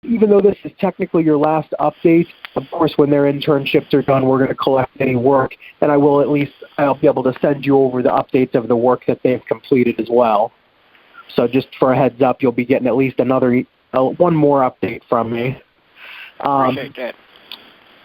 even though this is technically your last update, of course, when their internships are done, we're going to collect any work, and I'll be able to send you over the updates of the work that they've completed as well. So just for a heads up, you'll be getting at least one more update from me. Appreciate that.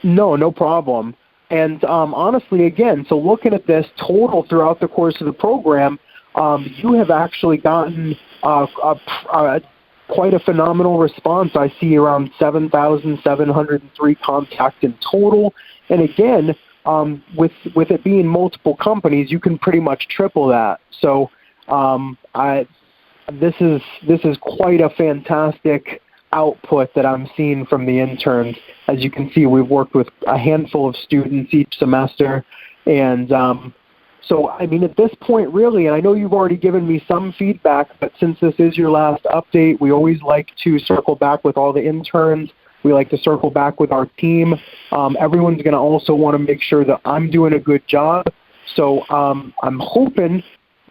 No problem. And honestly, again, so looking at this total throughout the course of the program, you have actually gotten quite a phenomenal response. I see around 7,703 contacts in total. And again, with it being multiple companies, you can pretty much triple that. So this is quite a fantastic output that I'm seeing from the interns. As you can see, we've worked with a handful of students each semester, and so, I mean, at this point, really, and I know you've already given me some feedback, but since this is your last update, we always like to circle back with all the interns. We like to circle back with our team. Everyone's going to also want to make sure that I'm doing a good job. So I'm hoping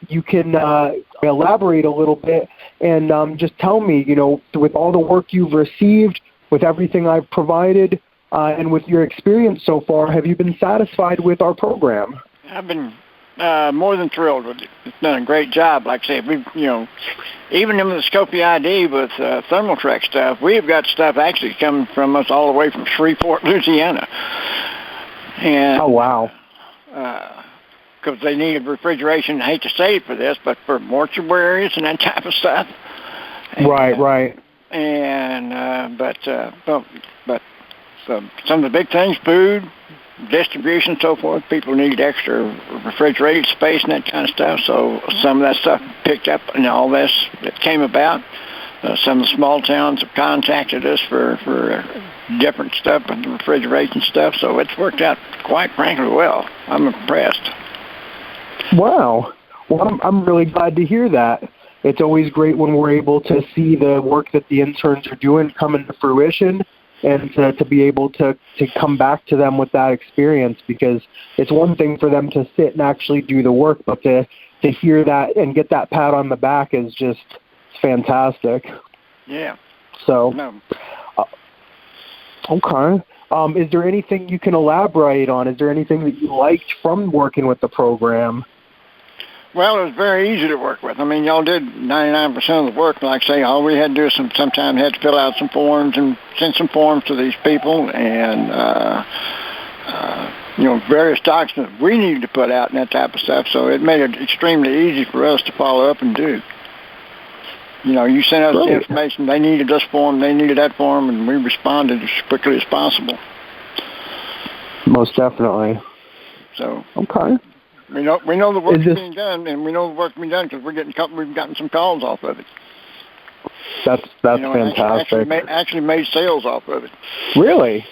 you can elaborate a little bit and just tell me, with all the work you've received, with everything I've provided, and with your experience so far, have you been satisfied with our program? I've been more than thrilled with it. It's done a great job. Like I said, even in the Scopy ID with Thermaltrek stuff, we've got stuff actually coming from us all the way from Shreveport, Louisiana. And, oh, wow. Because they needed refrigeration. I hate to say it for this, but for mortuaries and that type of stuff. And, right. And but some of the big things, food, distribution, and so forth, people need extra refrigerated space and that kind of stuff. So some of that stuff picked up, and all this that came about. Some of the small towns have contacted us for different stuff and refrigeration stuff. So it's worked out quite frankly well. I'm impressed. Wow. Well, I'm really glad to hear that. It's always great when we're able to see the work that the interns are doing come into fruition, and to be able to come back to them with that experience, because it's one thing for them to sit and actually do the work, but to hear that and get that pat on the back is just fantastic. Yeah. So, no. Okay. Is there anything you can elaborate on? Is there anything that you liked from working with the program? Well, it was very easy to work with. I mean, y'all did 99% of the work. Like I say, all we had to do is sometimes had to fill out some forms and send some forms to these people, and various documents we needed to put out and that type of stuff. So it made it extremely easy for us to follow up and do. You sent us the information. They needed this form, they needed that form, and we responded as quickly as possible. Most definitely. So. Okay. We know the work's being done, and we know the work's being done because we've gotten some calls off of it. That's fantastic. Actually made sales off of it. Really?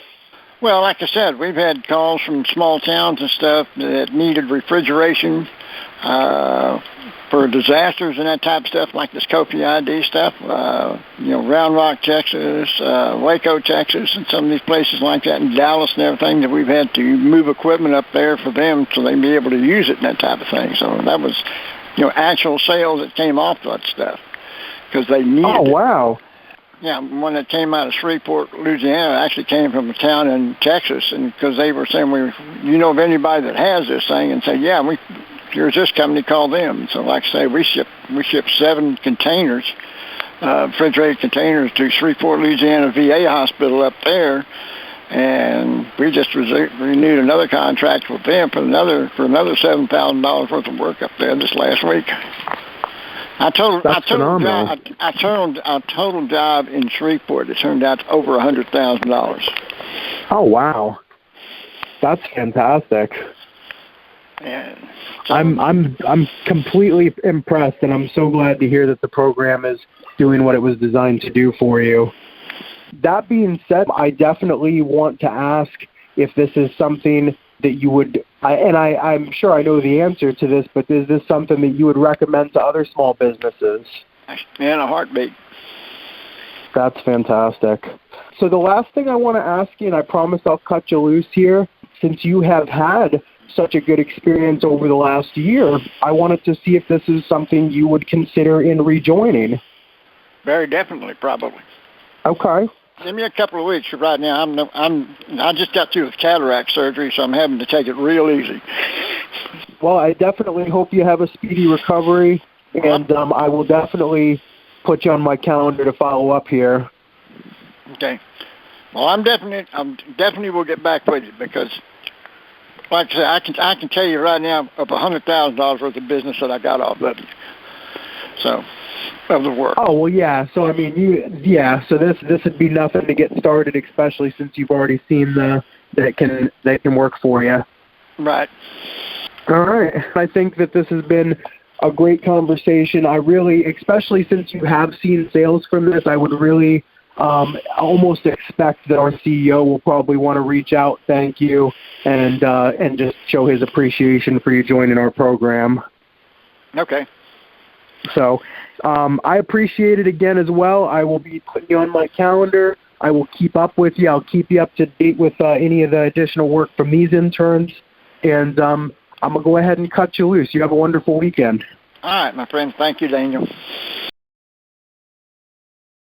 Well, like I said, we've had calls from small towns and stuff that needed refrigeration for disasters and that type of stuff, like this Scopy ID stuff. Round Rock, Texas, Waco, Texas, and some of these places like that in Dallas and everything, that we've had to move equipment up there for them so they'd be able to use it and that type of thing. So that was, actual sales that came off that stuff because they needed it. Oh, wow. Yeah, one that came out of Shreveport, Louisiana, actually came from a town in Texas, and because they were saying, of anybody that has this thing, and say, yeah, here's this company, call them. So like I say, we shipped 7 containers, refrigerated containers to Shreveport, Louisiana VA hospital up there, and we just renewed another contract with them for another $7,000 worth of work up there this last week. Our total job in Shreveport, it turned out to over $100,000. Oh, wow. That's fantastic. And so, I'm completely impressed, and I'm so glad to hear that the program is doing what it was designed to do for you. That being said, I definitely want to ask if this is something that you would, I'm sure I know the answer to this, but is this something that you would recommend to other small businesses? In a heartbeat. That's fantastic. So the last thing I want to ask you, and I promise I'll cut you loose here, since you have had such a good experience over the last year, I wanted to see if this is something you would consider in rejoining. Very definitely, probably. Okay. Give me a couple of weeks. Right now, I just got through with cataract surgery, so I'm having to take it real easy. Well, I definitely hope you have a speedy recovery, and I will definitely put you on my calendar to follow up here. Okay. Well, I'm definitely will get back with you because, like I said, I can tell you right now of $100,000 worth of business that I got off of it. So, of the work. Oh well, yeah. So I mean, So this would be nothing to get started, especially since you've already seen that can work for you. Right. All right. I think that this has been a great conversation. I really, especially since you have seen sales from this, I would really almost expect that our CEO will probably want to reach out, thank you, and just show his appreciation for you joining our program. Okay. So I appreciate it again as well. I will be putting you on my calendar. I will keep up with you. I'll keep you up to date with any of the additional work from these interns. And I'm going to go ahead and cut you loose. You have a wonderful weekend. All right, my friend. Thank you, Daniel.